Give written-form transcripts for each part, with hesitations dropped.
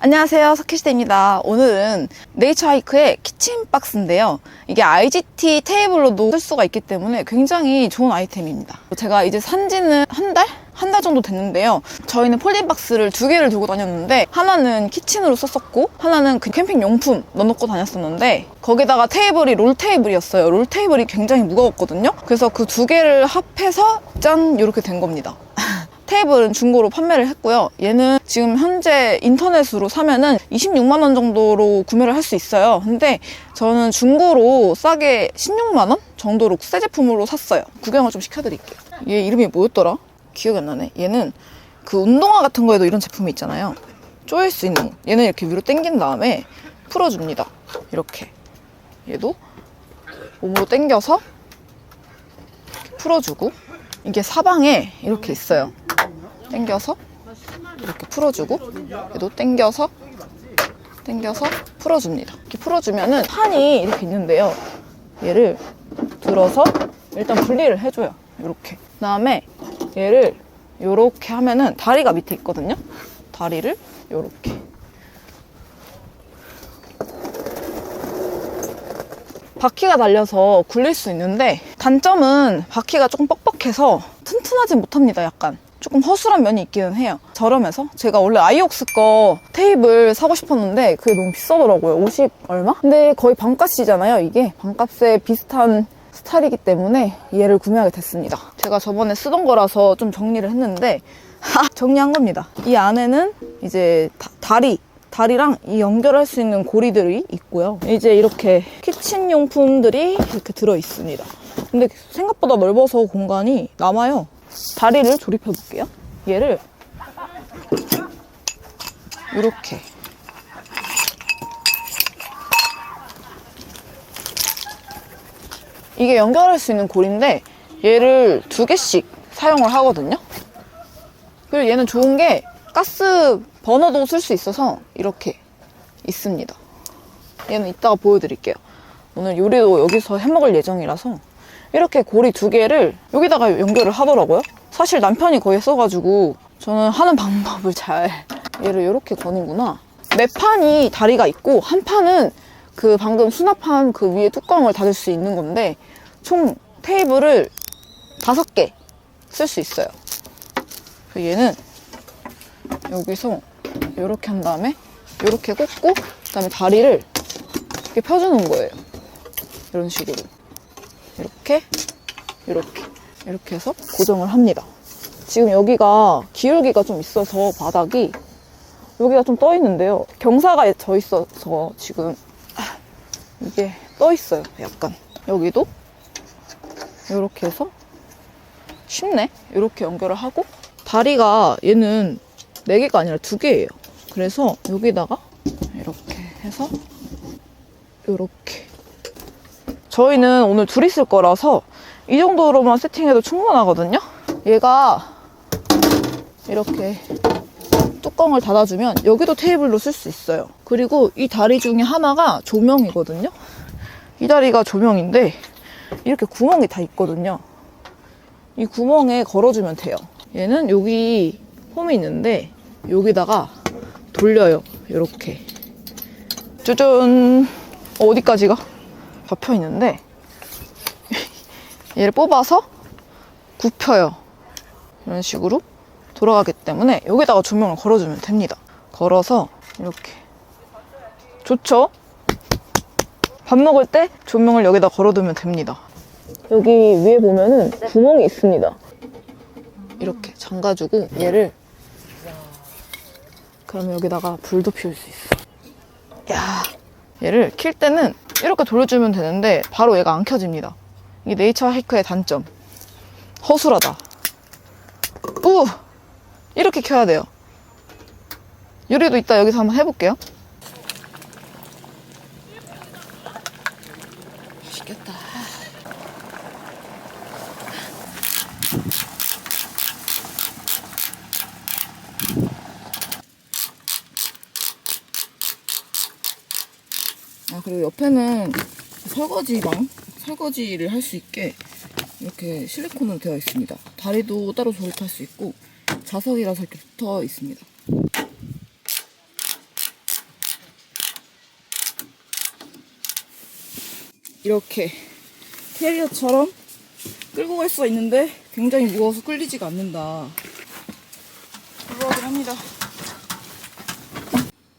안녕하세요, 석희시대입니다. 오늘은 네이처하이크의 키친박스인데요. 이게 IGT 테이블로도 쓸 수가 있기 때문에 굉장히 좋은 아이템입니다. 제가 이제 산지는 한 달 정도 됐는데요. 저희는 폴딩박스를 2개를 들고 다녔는데 하나는 키친으로 썼었고 하나는 그 캠핑 용품 넣어놓고 다녔었는데 거기다가 테이블이 롤 테이블이었어요. 롤 테이블이 굉장히 무거웠거든요. 그래서 그 2개를 합해서 짠! 이렇게 된 겁니다. 테이블은 중고로 판매를 했고요. 얘는 지금 현재 인터넷으로 사면은 26만 원 정도로 구매를 할 수 있어요. 근데 저는 중고로 싸게 16만 원 정도로 새 제품으로 샀어요. 구경을 좀 시켜드릴게요. 얘 이름이 뭐였더라? 기억이 안 나네. 얘는 그 운동화 같은 거에도 이런 제품이 있잖아요. 조일 수 있는 거. 얘는 이렇게 위로 당긴 다음에 풀어줍니다. 이렇게. 얘도 몸으로 당겨서 이렇게 풀어주고, 이게 사방에 이렇게 있어요. 당겨서 이렇게 풀어주고, 얘도 당겨서 풀어줍니다. 이렇게 풀어주면은 판이 이렇게 있는데요. 얘를 들어서 일단 분리를 해줘요. 이렇게. 그 다음에 얘를 이렇게 하면은 다리가 밑에 있거든요. 다리를 이렇게. 바퀴가 달려서 굴릴 수 있는데 단점은 바퀴가 조금 뻑뻑해서 튼튼하진 못합니다. 약간 조금 허술한 면이 있기는 해요. 저렴해서 제가 원래 아이옥스 거 테이블 사고 싶었는데 그게 너무 비싸더라고요. 50 얼마? 근데 거의 반값이잖아요. 이게 반값에 비슷한 스타일이기 때문에 얘를 구매하게 됐습니다. 제가 저번에 쓰던 거라서 좀 정리를 했는데 정리한 겁니다. 이 안에는 이제 다리랑 이 연결할 수 있는 고리들이 있고요. 이제 이렇게 키친 용품들이 이렇게 들어있습니다. 근데 생각보다 넓어서 공간이 남아요. 다리를 조립해 볼게요. 얘를 이렇게 이게 연결할 수 있는 고리인데 얘를 2개씩 사용을 하거든요. 그리고 얘는 좋은 게 가스 버너도 쓸 수 있어서 이렇게 있습니다. 얘는 이따가 보여드릴게요. 오늘 요리도 여기서 해먹을 예정이라서 이렇게 고리 2개를 여기다가 연결을 하더라고요. 사실 남편이 거의 써가지고 저는 하는 방법을 얘를 이렇게 거는구나. 매 판이 다리가 있고 한 판은 그 방금 수납한 그 위에 뚜껑을 닫을 수 있는 건데 총 테이블을 5개 쓸 수 있어요. 얘는 여기서 이렇게 한 다음에 이렇게 꽂고 그다음에 다리를 이렇게 펴주는 거예요. 이런 식으로 이렇게 해서 고정을 합니다. 지금 여기가 기울기가 좀 있어서 바닥이 여기가 좀 떠 있는데요. 경사가 져 있어서 지금 이게 떠 있어요. 약간 여기도 이렇게 해서 쉽네. 이렇게 연결을 하고 다리가 얘는 4개가 아니라 2개예요. 그래서 여기다가 이렇게 해서 이렇게. 저희는 오늘 둘이 쓸 거라서 이 정도로만 세팅해도 충분하거든요. 얘가 이렇게 뚜껑을 닫아주면 여기도 테이블로 쓸 수 있어요. 그리고 이 다리 중에 하나가 조명이거든요. 이 다리가 조명인데 이렇게 구멍이 다 있거든요. 이 구멍에 걸어주면 돼요. 얘는 여기 홈이 있는데 여기다가 돌려요. 이렇게 짜잔. 어디까지가? 접혀 있는데 얘를 뽑아서 굽혀요. 이런 식으로 돌아가기 때문에 여기다가 조명을 걸어주면 됩니다. 걸어서 이렇게. 좋죠? 밥 먹을 때 조명을 여기다 걸어두면 됩니다. 여기 위에 보면은 구멍이 있습니다. 이렇게 잠가주고 얘를 그러면 여기다가 불도 피울 수 있어. 야, 얘를 킬 때는 이렇게 돌려주면 되는데 바로 얘가 안 켜집니다. 이게 네이처하이크의 단점. 허술하다. 이렇게 켜야 돼요. 요리도 이따 여기서 한번 해볼게요. 맛있겠다. 그리고 옆에는 설거지를 할 수 있게 이렇게 실리콘으로 되어 있습니다. 다리도 따로 조립할 수 있고 자석이라서 이렇게 붙어 있습니다. 이렇게 캐리어처럼 끌고 갈 수가 있는데 굉장히 무거워서 끌리지가 않는다. 그러긴 합니다.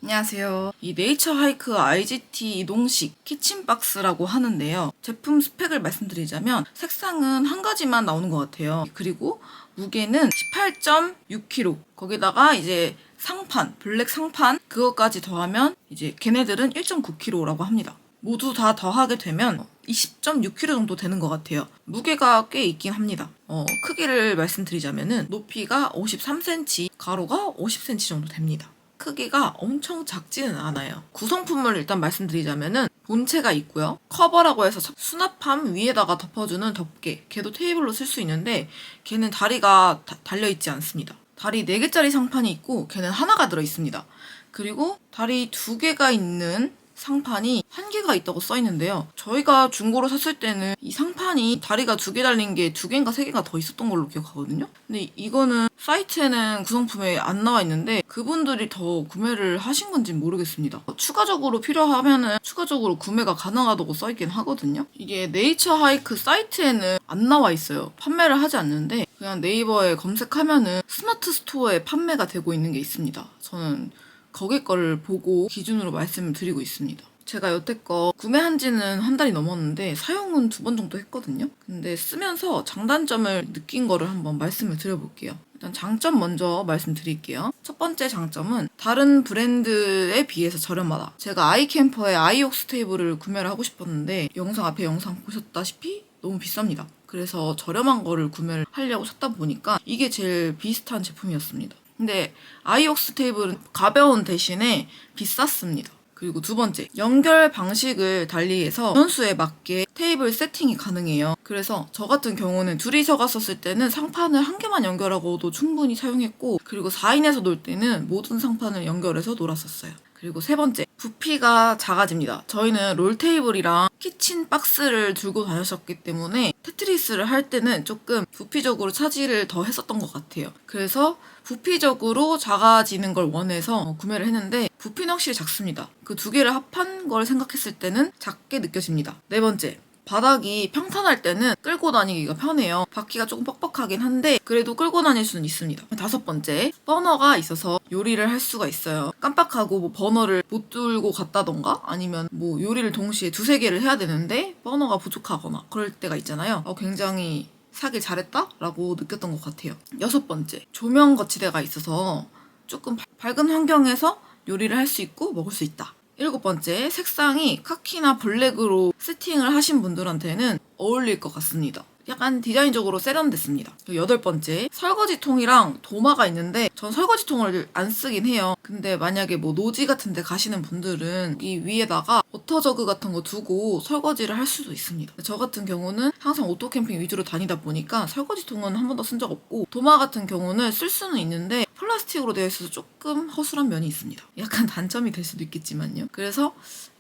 안녕하세요. 이 네이처 하이크 IGT 이동식 키친박스라고 하는데요. 제품 스펙을 말씀드리자면 색상은 한 가지만 나오는 것 같아요. 그리고 무게는 18.6kg. 거기다가 이제 상판, 블랙 상판 그것까지 더하면 이제 걔네들은 1.9kg라고 합니다. 모두 다 더하게 되면 20.6kg 정도 되는 것 같아요. 무게가 꽤 있긴 합니다. 크기를 말씀드리자면은 높이가 53cm, 가로가 50cm 정도 됩니다. 크기가 엄청 작지는 않아요. 구성품을 일단 말씀드리자면은 본체가 있고요. 커버라고 해서 수납함 위에다가 덮어주는 덮개. 걔도 테이블로 쓸 수 있는데 걔는 다리가 달려있지 않습니다. 다리 4개짜리 상판이 있고 걔는 하나가 들어있습니다. 그리고 다리 2개가 있는 상판이 1개가 있다고 써있는데요. 저희가 중고로 샀을 때는 이 상판이 다리가 2개 달린 게 2개인가 3개가 더 있었던 걸로 기억하거든요. 근데 이거는 사이트에는 구성품에 안 나와 있는데 그분들이 더 구매를 하신 건지 모르겠습니다. 추가적으로 필요하면은 추가적으로 구매가 가능하다고 써있긴 하거든요. 이게 네이처 하이크 사이트에는 안 나와 있어요. 판매를 하지 않는데 그냥 네이버에 검색하면은 스마트 스토어에 판매가 되고 있는 게 있습니다. 저는 거기 거를 보고 기준으로 말씀을 드리고 있습니다. 제가 여태껏 구매한 지는 한 달이 넘었는데 사용은 2번 정도 했거든요. 근데 쓰면서 장단점을 느낀 거를 한번 말씀을 드려볼게요. 일단 장점 먼저 말씀드릴게요. 첫 번째 장점은 다른 브랜드에 비해서 저렴하다. 제가 아이캠퍼의 아이옥스 테이블을 구매를 하고 싶었는데 앞에 영상 보셨다시피 너무 비쌉니다. 그래서 저렴한 거를 구매를 하려고 찾다 보니까 이게 제일 비슷한 제품이었습니다. 근데 아이옥스 테이블은 가벼운 대신에 비쌌습니다. 그리고 두 번째, 연결 방식을 달리해서 전수에 맞게 테이블 세팅이 가능해요. 그래서 저 같은 경우는 둘이서 갔었을 때는 상판을 1개만 연결하고도 충분히 사용했고, 그리고 4인에서 놀 때는 모든 상판을 연결해서 놀았었어요. 그리고 세 번째, 부피가 작아집니다. 저희는 롤테이블이랑 키친 박스를 들고 다녔었기 때문에 테트리스를 할 때는 조금 부피적으로 차지를 더 했었던 것 같아요. 그래서 부피적으로 작아지는 걸 원해서 구매를 했는데 부피는 확실히 작습니다. 그 2개를 합한 걸 생각했을 때는 작게 느껴집니다. 네 번째, 바닥이 평탄할 때는 끌고 다니기가 편해요. 바퀴가 조금 뻑뻑하긴 한데 그래도 끌고 다닐 수는 있습니다. 다섯 번째, 버너가 있어서 요리를 할 수가 있어요. 깜빡하고 뭐 버너를 못 들고 갔다던가 아니면 뭐 요리를 동시에 2-3개를 해야 되는데 버너가 부족하거나 그럴 때가 있잖아요. 굉장히 사길 잘했다? 라고 느꼈던 것 같아요. 여섯 번째, 조명 거치대가 있어서 조금 밝은 환경에서 요리를 할 수 있고 먹을 수 있다. 일곱 번째, 색상이 카키나 블랙으로 세팅을 하신 분들한테는 어울릴 것 같습니다. 약간 디자인적으로 세련됐습니다. 여덟 번째, 설거지통이랑 도마가 있는데 전 설거지통을 안 쓰긴 해요. 근데 만약에 뭐 노지 같은 데 가시는 분들은 이 위에다가 워터저그 같은 거 두고 설거지를 할 수도 있습니다. 저 같은 경우는 항상 오토캠핑 위주로 다니다 보니까 설거지통은 한 번도 쓴 적 없고 도마 같은 경우는 쓸 수는 있는데 플라스틱으로 되어 있어서 조금 허술한 면이 있습니다. 약간 단점이 될 수도 있겠지만요. 그래서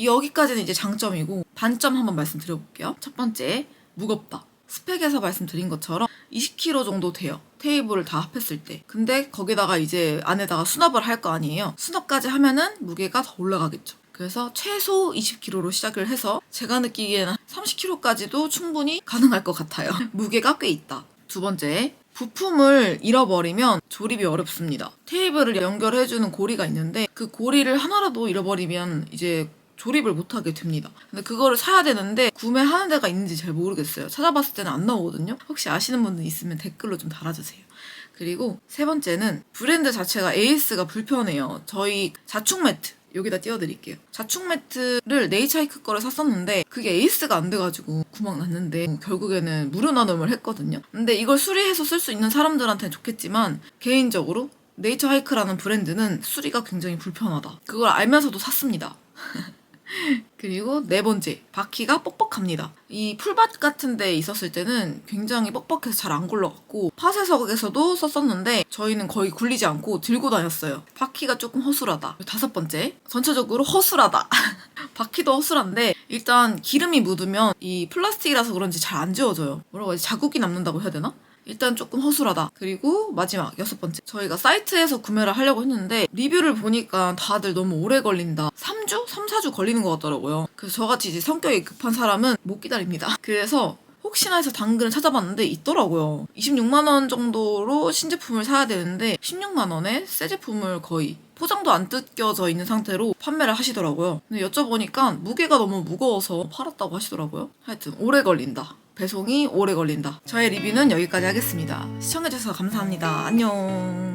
여기까지는 이제 장점이고 단점 한번 말씀드려볼게요. 첫 번째, 무겁다. 스펙에서 말씀드린 것처럼 20kg 정도 돼요. 테이블을 다 합했을 때. 근데 거기다가 이제 안에다가 수납을 할 거 아니에요. 수납까지 하면은 무게가 더 올라가겠죠. 그래서 최소 20kg로 시작을 해서 제가 느끼기에는 30kg까지도 충분히 가능할 것 같아요. 무게가 꽤 있다. 두 번째, 부품을 잃어버리면 조립이 어렵습니다. 테이블을 연결해주는 고리가 있는데 그 고리를 하나라도 잃어버리면 이제 조립을 못하게 됩니다. 근데 그거를 사야 되는데 구매하는 데가 있는지 잘 모르겠어요. 찾아봤을 때는 안 나오거든요. 혹시 아시는 분들 있으면 댓글로 좀 달아주세요. 그리고 세 번째는 브랜드 자체가 AS가 불편해요. 저희 자충 매트 여기다 띄워드릴게요. 자충 매트를 네이처하이크 거를 샀었는데 그게 AS가 안 돼가지고 구멍 났는데 결국에는 무료 나눔을 했거든요. 근데 이걸 수리해서 쓸 수 있는 사람들한테는 좋겠지만 개인적으로 네이처하이크라는 브랜드는 수리가 굉장히 불편하다. 그걸 알면서도 샀습니다. 그리고 네 번째, 바퀴가 뻑뻑합니다. 이 풀밭 같은 데 있었을 때는 굉장히 뻑뻑해서 잘 안 굴러갔고 파쇄석에서도 썼었는데 저희는 거의 굴리지 않고 들고 다녔어요. 바퀴가 조금 허술하다. 다섯 번째, 전체적으로 허술하다. 바퀴도 허술한데 일단 기름이 묻으면 이 플라스틱이라서 그런지 잘 안 지워져요. 뭐라고 해야지, 자국이 남는다고 해야 되나? 일단 조금 허술하다. 그리고 마지막 여섯 번째, 저희가 사이트에서 구매를 하려고 했는데 리뷰를 보니까 다들 너무 오래 걸린다. 3주? 3-4주 걸리는 것 같더라고요. 그래서 저같이 이제 성격이 급한 사람은 못 기다립니다. 그래서 혹시나 해서 당근을 찾아봤는데 있더라고요. 26만 원 정도로 신제품을 사야 되는데 16만 원에 새 제품을 거의 포장도 안 뜯겨져 있는 상태로 판매를 하시더라고요. 근데 여쭤보니까 무게가 너무 무거워서 팔았다고 하시더라고요. 하여튼 오래 걸린다. 배송이 오래 걸린다. 저의 리뷰는 여기까지 하겠습니다. 시청해주셔서 감사합니다. 안녕.